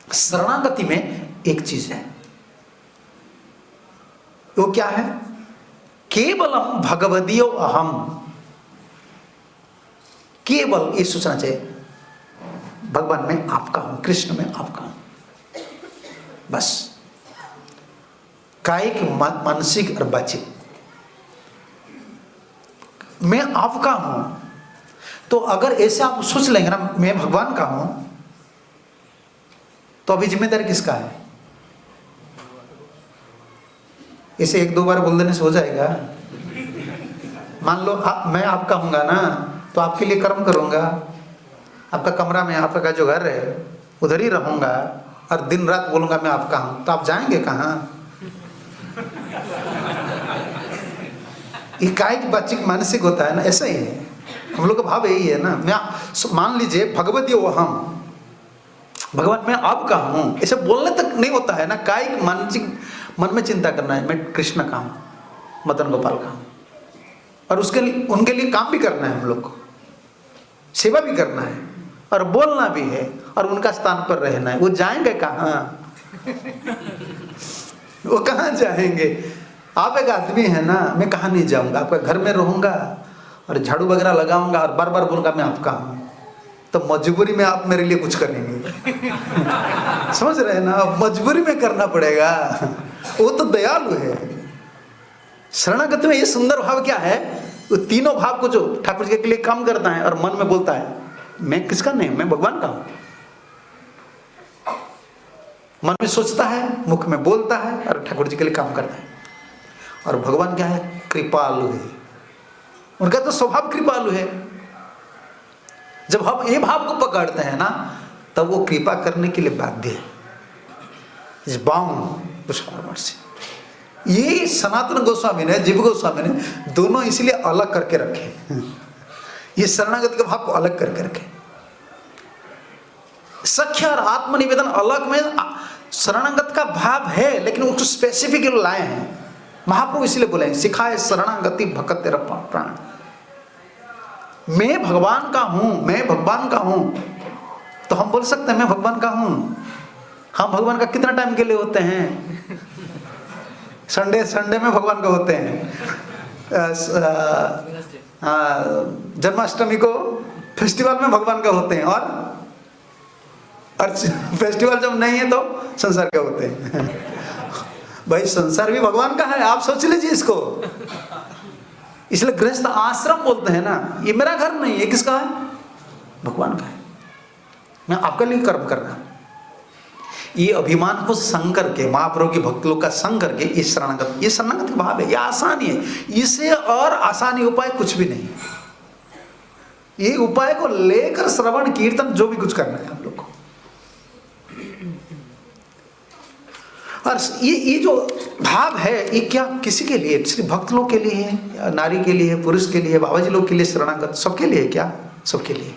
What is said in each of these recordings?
शरणागति में एक चीज है, वो क्या है? केवलम भगवदीयो अहम। केवल ये सोचना चाहिए, भगवान में आपका हूं, कृष्ण में आपका हूं, बस। कायिक, मानसिक और वाचिक मैं आपका हूं। तो अगर ऐसे आप सोच लेंगे ना, मैं भगवान का हूं, तो अभी जिम्मेदारी किसका है? इसे एक दो बार बोल देने से हो जाएगा? मान लो मैं आपका हूँगा ना, तो आपके लिए कर्म करूँगा, आपका कमरा में, आपका जो घर है उधर ही रहूँगा और दिन रात बोलूँगा मैं आपका हूँ, तो आप जाएंगे कहाँ? ये कायिक वाचिक मानसिक होता है ना, ऐसा ही है। हम लोग का भाव यही है ना। मैं मान लीजिए भगवती वो हम, भगवान मैं आपका हूँ, ऐसे बोलने तक नहीं होता है ना। कायिक मानसिक मन में चिंता करना है, मैं कृष्ण का हूँ, मदन गोपाल का हूँ, और उसके लिए उनके लिए काम भी करना है, हम लोग को सेवा भी करना है और बोलना भी है और उनका स्थान पर रहना है। वो जाएंगे कहाँ? वो कहाँ जाएंगे? आप एक आदमी है ना, मैं कहाँ नहीं जाऊँगा, आपका घर में रहूँगा और झाड़ू वगैरह लगाऊंगा और बार बार बोलूँगा मैं आपका हूँ, तो मजबूरी में आप मेरे लिए कुछ करेंगे। समझ रहे हैं ना? अब मजबूरी में करना पड़ेगा। वो तो दयालु है। शरणागति में ये सुंदर भाव क्या है? वो तीनों भाव को जो ठाकुर जी के लिए काम करता है और मन में बोलता है मैं किसका नहीं, मैं भगवान का हूं। मन में सोचता है, मुख में बोलता है और ठाकुर जी के लिए काम करता है। और भगवान क्या है? कृपालु है। उनका तो स्वभाव कृपालु है। जब हम ये भाव को पकड़ते हैं ना, तब वो कृपा करने के लिए बाध्य है। इस बाउंड टू शॉर्ट मर्सी। ये सनातन गोस्वामी ने, जीव गोस्वामी ने दोनों इसलिए अलग करके रखे। ये शरणागति के भाव को अलग करके रखे। सख्य और आत्मनिवेदन अलग में शरणागत का भाव है, लेकिन उसको स्पेसिफिक लाए हैं महाप्रभु, इसलिए बोले सिखाए शरणागति भक्त तेरा प्राण। मैं भगवान का हूं, मैं भगवान का हूं, तो हम बोल सकते हैं मैं भगवान का हूं। हम भगवान का कितना टाइम के लिए होते हैं? संडे में भगवान का होते हैं, जन्माष्टमी को फेस्टिवल में भगवान का होते हैं, और फेस्टिवल जब नहीं है तो संसार के होते हैं। भाई संसार भी भगवान का है, आप सोच लीजिए इसको। इसलिए गृहस्थ आश्रम बोलते हैं ना, ये मेरा घर नहीं है, किसका है? भगवान का है। मैं आपके लिए कर्म कर रहा हूं। ये अभिमान को संग करके, महाप्रभु के भक्त लोग का संग करके ये शरणागत भाव है। ये आसानी है, इसे और आसानी उपाय कुछ भी नहीं। ये उपाय को लेकर श्रवण कीर्तन जो भी कुछ करना है हम लोग को। और ये जो भाव है, ये क्या किसी के लिए? सिर्फ भक्त लोग के लिए है, नारी के लिए, पुरुष के लिए, बाबा जी लोग के लिए शरणागत सबके लिए? क्या सबके लिए?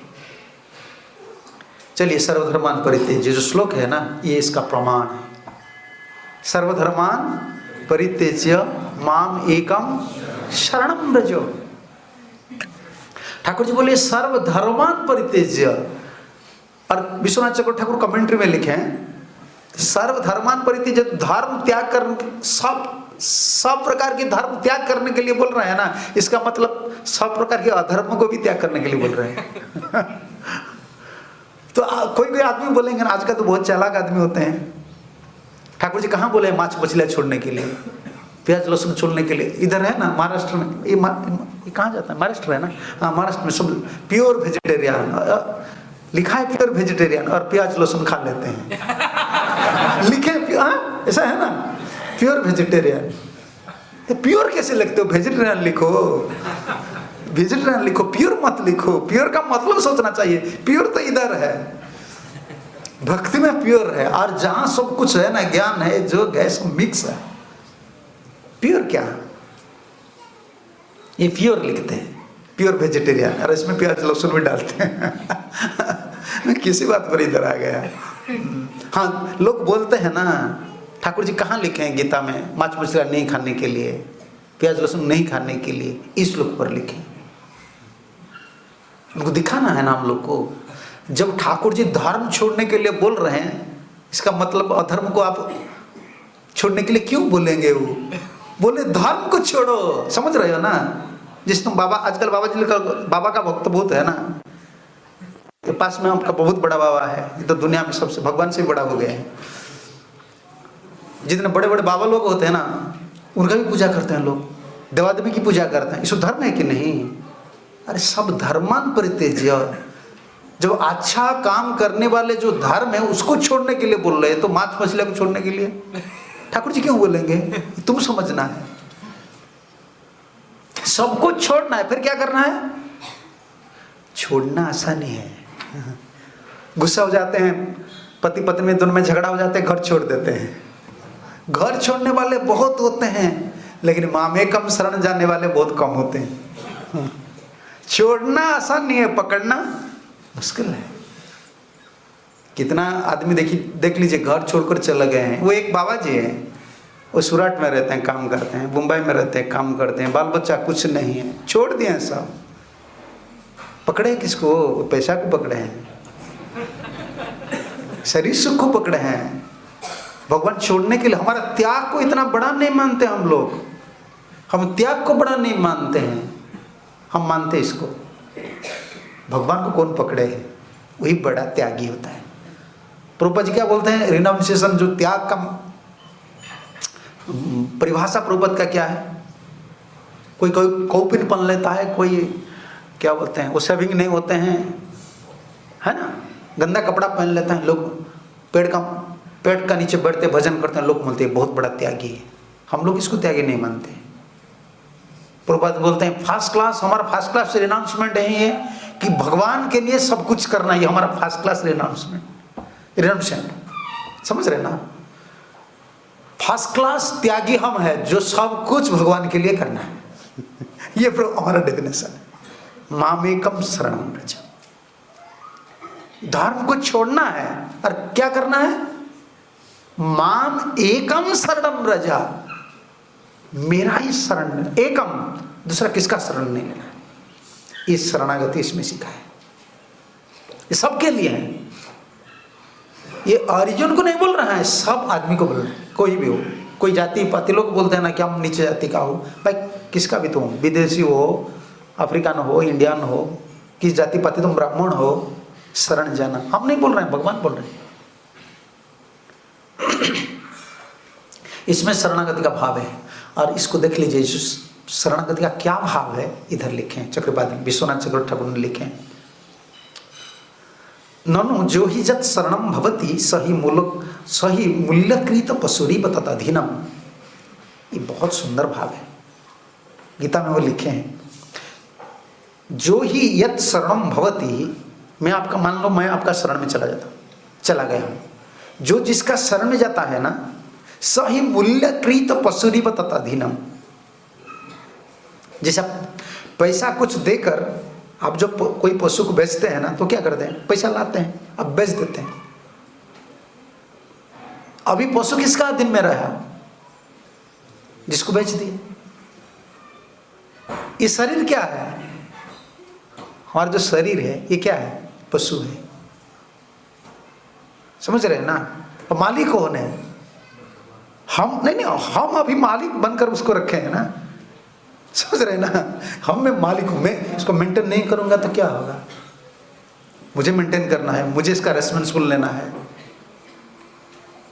चलिए, सर्वधर्मान परित्यज्य जो श्लोक है ना, ये इसका प्रमाण है। सर्वधर्मान परित्यज्य माम एकम शरणम व्रज। ठाकुर जी बोले सर्वधर्मान परित्यज्य, और विश्वनाथ चक्रवर्ती ठाकुर कमेंट्री में लिखे हैं सर्वधर्मान परित्यज्य, धर्म त्याग करने, सब प्रकार के धर्म त्याग करने के लिए बोल रहे हैं ना। इसका मतलब सब प्रकार के अधर्म को भी त्याग करने के लिए बोल रहे हैं। तो कोई आदमी बोलेंगे ना, आज का तो बहुत चालाक आदमी होते हैं, ठाकुर जी कहाँ बोले माछ मछलियाँ छोड़ने के लिए, प्याज लहसुन छोड़ने के लिए? इधर है ना महाराष्ट्र में, ये कहाँ जाता है? महाराष्ट्र है ना। हाँ, महाराष्ट्र में सब प्योर वेजिटेरियन लिखा है, प्योर वेजिटेरियन, और प्याज लहसुन खा लेते हैं। लिखे हाँ, ऐसा है ना, प्योर वेजिटेरियन। प्योर कैसे लिखते हो? वेजिटेरियन लिखो, वेजिटेरियन लिखो, प्योर मत लिखो। प्योर का मतलब सोचना चाहिए। प्योर तो इधर है, भक्ति में प्योर है, और जहां सब कुछ है ना, ज्ञान है, जो गैस मिक्स है। प्योर क्या? ये प्योर लिखते हैं, प्योर वेजिटेरियन, और इसमें प्याज लहसुन भी डालते हैं। किसी बात पर इधर आ गया। हाँ, लोग बोलते हैं ना, ठाकुर जी कहाँ लिखे हैं गीता में माछ मछलियाँ नहीं खाने के लिए, प्याज लहसुन नहीं खाने के लिए? इस श्लोक पर लिखे। उनको दिखाना है ना हम लोग को। जब ठाकुर जी धर्म छोड़ने के लिए बोल रहे हैं, इसका मतलब अधर्म को आप छोड़ने के लिए क्यों बोलेंगे? वो बोले धर्म को छोड़ो, समझ रहे हो ना। जिस तुम बाबा, आजकल बाबा जी का, बाबा का भक्त बहुत है ना, के पास में आपका बहुत बड़ा बाबा है, ये तो दुनिया में सबसे भगवान से बड़ा हो गया है। जितने बड़े बड़े बाबा लोग होते हैं ना, उनका भी पूजा करते हैं लोग, देवादेवी की पूजा करते हैं। इसको धर्म है कि नहीं? अरे सब धर्मान परित्यज्य, जो अच्छा काम करने वाले जो धर्म है उसको छोड़ने के लिए बोल रहे हैं, तो मांस मछली को छोड़ने के लिए ठाकुर जी क्यों बोलेंगे? तुम समझना है, सबको छोड़ना है। फिर क्या करना है? छोड़ना आसान ही है। गुस्सा हो जाते हैं, पति पत्नी में दोनों में झगड़ा हो जाते हैं, घर छोड़ देते हैं। घर छोड़ने वाले बहुत होते हैं, लेकिन मामेकम शरण जाने वाले बहुत कम होते हैं। छोड़ना आसान नहीं है, पकड़ना मुश्किल है। कितना आदमी देख लीजिए घर छोड़कर चले गए हैं। वो एक बाबा जी हैं, वो सूरत में रहते हैं, काम करते हैं, मुंबई में रहते हैं, काम करते हैं, बाल बच्चा कुछ नहीं है, छोड़ दिए हैं सब। पकड़े किसको? पैसा को पकड़े हैं, शरीर सुख को पकड़े हैं। भगवान छोड़ने के लिए हमारा त्याग को इतना बड़ा नहीं मानते हम लोग। हम त्याग को बड़ा नहीं मानते हैं, हम मानते इसको। भगवान को कौन पकड़े है, वही बड़ा त्यागी होता है। प्रभुपाद जी क्या बोलते हैं? रिनाउंसिएशन, जो त्याग का परिभाषा प्रभुपाद का क्या है? कोई कौपिन पहन लेता है, कोई क्या बोलते हैं, वो सेविंग नहीं होते हैं, है ना, गंदा कपड़ा पहन लेते हैं लोग, पेट का नीचे बैठते भजन करते हैं, लोग बोलते हैं बहुत बड़ा त्यागी है। हम लोग इसको त्यागी नहीं मानते। प्रभुपाद बोलते हैं फर्स्ट क्लास, हमारा फर्स्ट क्लास रिनाउंसमेंट यही है कि भगवान के लिए सब कुछ करना, ये हमारा फर्स्ट क्लास रिनाउंसमेंट, समझ रहे ना। फर्स्ट क्लास त्यागी हम है, जो सब कुछ भगवान के लिए करना है। ये हमारा डेफिनेशन है। मामेकम शरणम व्रज, धर्म को छोड़ना है और क्या करना है? माम एकम शरणम व्रजा, मेरा ही शरण, एकम, दूसरा किसका शरण नहीं लेना। इस शरणागति इसमें सीखा है, ये सबके लिए है। ये अर्जुन को नहीं बोल रहा है, सब आदमी को बोल रहा है, कोई भी हो, कोई जाति पाति। लोग बोलते हैं ना कि हम नीचे जाति का हो, भाई किसका भी तुम, विदेशी हो, अफ्रीकन हो, इंडियन हो, किस जाति पाति तुम, ब्राह्मण हो, शरण जाना। हम नहीं बोल रहे हैं, भगवान बोल रहे हैं। इसमें शरणागति का भाव है। और इसको देख लीजिए, शरणागति का क्या भाव है, इधर लिखे चक्रपाणी विश्वनाथ चक्रवर्ती ठाकुर ने लिखे, ननु जो ही जत शरणम भवति सही मूल्यकृत पशुरीव तदधीनम। ये बहुत सुंदर भाव है, गीता में वो लिखे हैं। जो ही यत शरणम भवति, मैं आपका, मान लो मैं आपका शरण में चला गया हूँ, जो जिसका शरण में जाता है ना, सही मूल्यकृत पशुरीव तदधीनम। जैसा पैसा कुछ देकर आप जब कोई पशु को बेचते हैं ना, तो क्या करते हैं? पैसा लाते हैं, अब बेच देते हैं। अभी पशु किसका अधीन में रहा? जिसको बेच दिए। ये शरीर क्या है? हमारा जो शरीर है ये क्या है? पशु है। समझ रहे हैं ना? और मालिक कौन है? हम नहीं, हम अभी मालिक बनकर उसको रखे हैं ना, समझ रहे हैं ना। हम, मैं मालिक हूं, मैं इसको मेंटेन नहीं करूंगा तो क्या होगा? मुझे मेंटेन करना है, मुझे इसका रेस्पॉन्सिबल लेना है।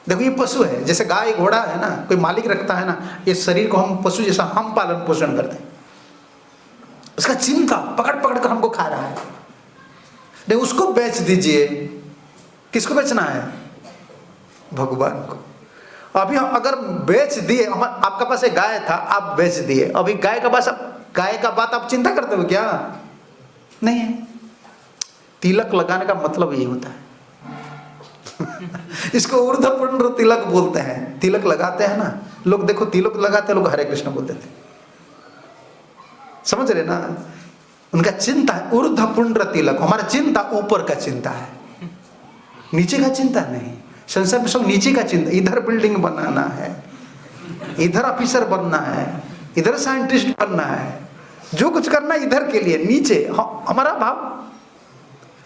देखो ये पशु है, जैसे गाय घोड़ा है ना, कोई मालिक रखता है ना, ये शरीर को हम पशु जैसा हम पालन पोषण करते हैं। उसका चिंता पकड़ पकड़ कर हमको खा रहा है। नहीं, उसको बेच दीजिए। किसको बेचना है? भगवान को। अभी हम अगर बेच दिए, आपका पास एक गाय था, आप बेच दिए, अभी गाय का बात आप चिंता करते हो क्या? नहीं है। तिलक लगाने का मतलब यही होता है। इसको ऊर्ध्वपुंड्र तिलक बोलते हैं। तिलक लगाते हैं ना लोग, देखो तिलक लगाते हैं लोग, हरे कृष्ण बोलते थे, समझ रहे ना। उनका चिंता है ऊर्ध्वपुंड्र तिलक। हमारा चिंता ऊपर का चिंता है, नीचे का चिंता नहीं। संसार में सब नीचे का चिंता, इधर बिल्डिंग बनाना है, इधर ऑफिसर बनना है, इधर साइंटिस्ट बनना है, जो कुछ करना इधर के लिए, नीचे हमारा भाव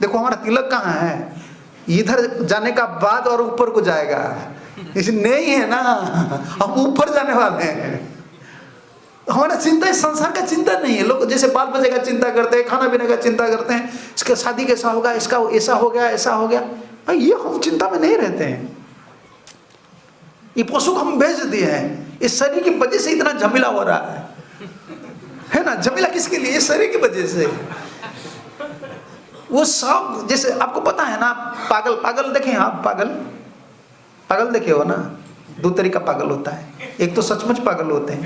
देखो, हमारा तिलक कहाँ है, इधर जाने का बाद और ऊपर को जाएगा, इसे नहीं है ना, हम ऊपर जाने वाले हैं। हमारा चिंता इस संसार का चिंता नहीं है। लोग जैसे बाल बच्चे का चिंता करते हैं, खाना पीने का चिंता करते हैं, इसका शादी कैसा होगा, इसका ऐसा हो गया, ऐसा हो गया, भाई ये हम चिंता में नहीं रहते हैं। ये पशु को हम बेच दिए हैं, इस शरीर की वजह से इतना झमेला हो रहा है ना। झमेला किसके लिए? इस शरीर की वजह से। वो सब जैसे आपको पता है ना, पागल पागल देखे आप, पागल पागल देखे हो ना, दो तरीका पागल होता है। एक तो सचमुच पागल होते हैं,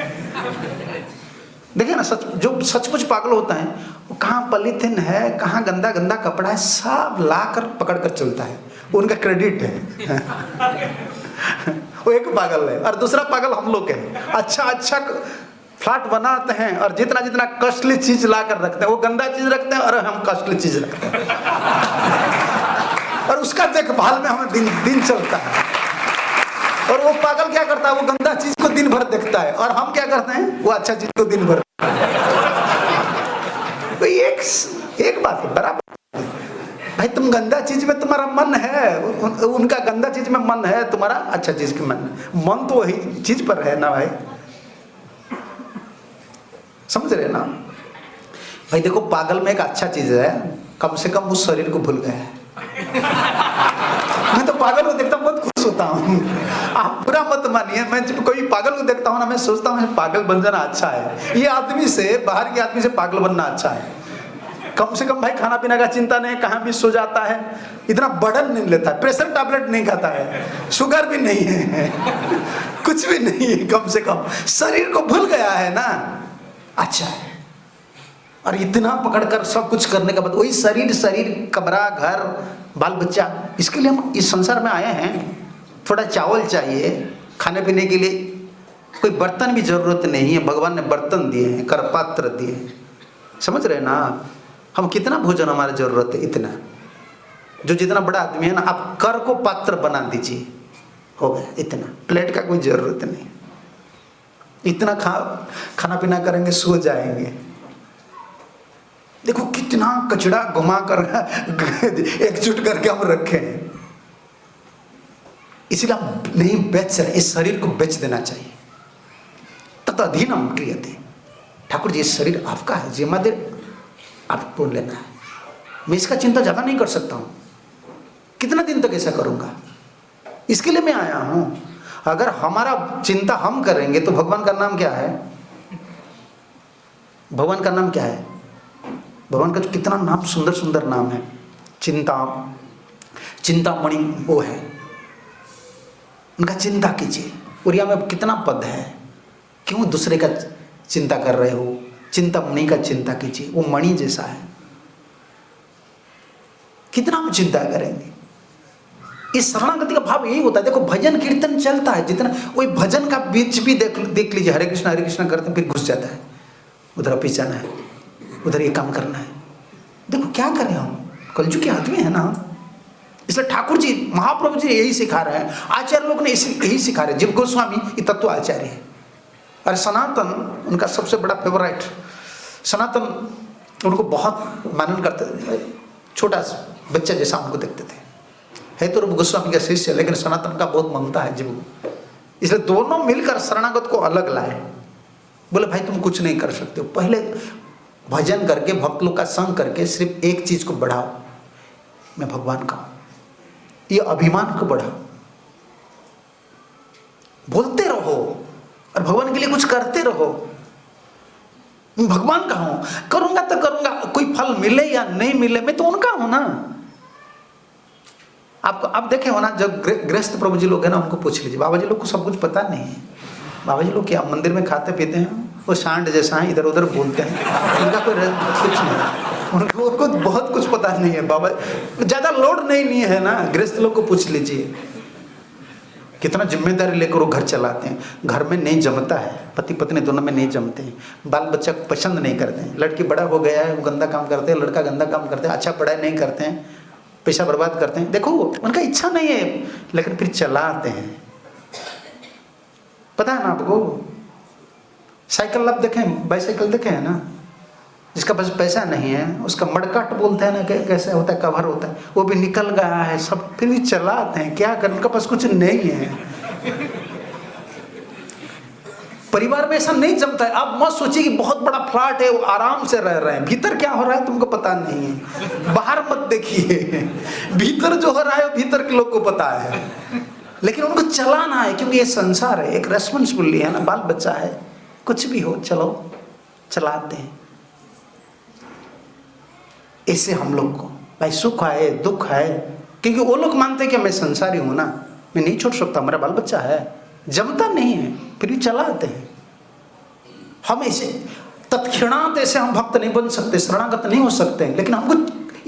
देखिए ना, जो सचमुच पागल होता है वो कहाँ पॉलीथिन है, कहाँ गंदा गंदा कपड़ा है, सब ला कर पकड़ कर चलता है, वो उनका क्रेडिट है। वो एक पागल है। और दूसरा पागल हम लोग हैं, अच्छा अच्छा फ्लैट बनाते हैं और जितना जितना कॉस्टली चीज ला कर रखते हैं, वो गंदा चीज रखते हैं और हम कॉस्टली चीज रखते हैं। और उसका देखभाल में हमें दिन चलता है। और वो पागल क्या करता है, वो गंदा चीज को दिन भर देखता है, और हम क्या करते हैं, वो अच्छा चीज को दिन भर। तो एक बात है बराबर। भाई तुम गंदा चीज में तुम्हारा मन है, उनका गंदा चीज में मन है, तुम्हारा अच्छा चीज के मन तो वही चीज पर है ना भाई, समझ रहे ना भाई। देखो पागल में एक अच्छा चीज है, कम से कम उस शरीर को भूल गया है। मैं तो पागल को देखता हूँ बहुत खुश होता हूँ, आप बुरा मत मानिए। मैं जब कोई पागल को देखता हूँ ना, मैं सोचता हूँ पागल बन जाना अच्छा है। ये आदमी से, बाहर के आदमी से पागल बनना अच्छा है। कम से कम भाई खाना पीना का चिंता नहीं, कहाँ भी सो जाता है, इतना बर्डन नहीं लेता है, प्रेशर टैबलेट नहीं खाता है, शुगर भी नहीं है, कुछ भी नहीं है, कम से कम शरीर को भूल गया है ना, अच्छा है। और इतना पकड़कर सब कुछ करने के बाद वही शरीर कमरा घर बाल बच्चा, इसके लिए हम इस संसार में आए हैं। थोड़ा चावल चाहिए खाने पीने के लिए, कोई बर्तन भी जरूरत नहीं है, भगवान ने बर्तन दिए हैं, कर पात्र दिए हैं, समझ रहे ना। हम कितना भोजन हमारी जरूरत है, इतना। जो जितना बड़ा आदमी है ना, आप कर को पात्र बना दीजिए, हो गया इतना, प्लेट का कोई जरूरत नहीं। इतना खाना पीना करेंगे, सो जाएंगे। देखो कितना कचड़ा घुमा कर एकजुट करके हम रखे हैं। इसलिए हम नहीं बेच रहे, इस शरीर को बेच देना चाहिए। तदधीनम क्रियते, ठाकुर जी इस शरीर आपका है, जिम्मेदारी आपको लेना है। मैं इसका चिंता ज्यादा नहीं कर सकता हूं, कितना दिन तक ऐसा करूंगा, इसके लिए मैं आया हूं। अगर हमारा चिंता हम करेंगे तो भगवान का नाम क्या है, भगवान का नाम क्या है, भगवान का कितना नाम, सुंदर सुंदर नाम है। चिंतामणि वो है, उनका चिंता कीजिए। उड़िया में कितना पद है, क्यों दूसरे का चिंता कर रहे हो, चिंतामणि का चिंता कीजिए, वो मणि जैसा है। कितना हम चिंता करेंगे। इस शरणागति का भाव यही होता है। देखो भजन कीर्तन चलता है जितना, वही भजन का बीच भी देख लीजिए, हरे कृष्णा करते हैं, फिर घुस जाता है, उधर ऑफिस जाना है, उधर ये काम करना है। देखो क्या करें हम, कलयुग के आदमी है ना। इसलिए ठाकुर जी महाप्रभु जी यही सिखा रहे हैं, आचार्य लोग ने यही सिखा रहे हैं। जीव गोस्वामी ये तत्व आचार्य है। और सनातन उनका सबसे बड़ा फेवरेट, सनातन उनको बहुत मानन करते थे, छोटा बच्चा जैसा उनको देखते थे। है तो रूप गोस्वामी का शिष्य, लेकिन सनातन का बहुत ममता है जीव। इसलिए दोनों मिलकर शरणागत को अलग लाए। बोले भाई तुम कुछ नहीं कर सकते हो, पहले भजन करके भक्त लोग का संग करके सिर्फ एक चीज को बढ़ाओ, मैं भगवान का हूं, ये अभिमान को बढ़ाओ, बोलते रहो और भगवान के लिए कुछ करते रहो। मैं भगवान का हूं, करूंगा तो करूंगा, कोई फल मिले या नहीं मिले मैं तो उनका हूं ना। आपको आप देखे हो ना, जब गृहस्थ प्रभु जी लोग हैं ना, उनको पूछ लीजिए, बाबा जी लोग को सब कुछ पता नहीं है। बाबा जी लोग क्या मंदिर में खाते पीते हैं, वो सांड जैसा है, इधर उधर बोलते हैं, उनका कोई कुछ नहीं, उनको बहुत कुछ पता नहीं है। बाबा ज्यादा लोड नहीं लिए है ना। गृहस्थ लोग को पूछ लीजिए, कितना जिम्मेदारी लेकर वो घर चलाते हैं। घर में नहीं जमता है, पति पत्नी दोनों में नहीं जमते हैं, बाल बच्चा पसंद नहीं करते हैं, लड़की बड़ा हो गया है वो गंदा काम करते हैं, लड़का गंदा काम करते हैं, अच्छा पढ़ाई नहीं करते हैं, पैसा बर्बाद करते हैं। देखो उनका इच्छा नहीं है, लेकिन फिर चलाते हैं। पता है ना आपको, साइकिल आप देखें, बाईसाइकिल देखे हैं ना, जिसका पास पैसा नहीं है उसका मड़काट बोलते हैं ना, कैसे होता है, कवर होता है, वो भी निकल गया है सब, फिर भी चलाते हैं, क्या करें, उनका पास कुछ नहीं है। परिवार में ऐसा नहीं जमता है। आप मत सोचिए कि बहुत बड़ा फ्लैट है, वो आराम से रह रहे हैं, भीतर क्या हो रहा है तुमको पता नहीं है। बाहर मत देखिए, भीतर जो हो रहा है भीतर के लोग को पता है, लेकिन उनको चलाना है, क्योंकि ये संसार है, एक रेस्पॉन्सिबिलिटी है ना, बाल बच्चा है, कुछ भी हो चलो चलाते हैं। ऐसे हम लोग को भाई सुख है दुख है, क्योंकि वो लोग मानते हैं कि मैं संसारी हूं ना, मैं नहीं छोड़ सकता, मेरा बाल बच्चा है, जमता नहीं है, फिर भी चलाते हैं। हम ऐसे तत्क्षणात ऐसे हम भक्त नहीं बन सकते, शरणागत नहीं हो सकते, लेकिन हमको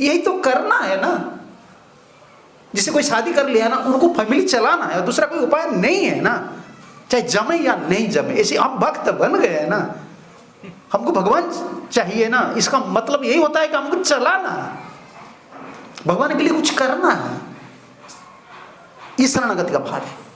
यही तो करना है ना। जिसे कोई शादी कर लिया ना, उनको फैमिली चलाना है, दूसरा कोई उपाय नहीं है ना, चाहे जमे या नहीं जमे, ऐसे हम भक्त बन गए हैं ना। हमको भगवान चाहिए ना, इसका मतलब यही होता है कि हमको चलाना है, भगवान के लिए कुछ करना है, ये शरणागति का भाव है।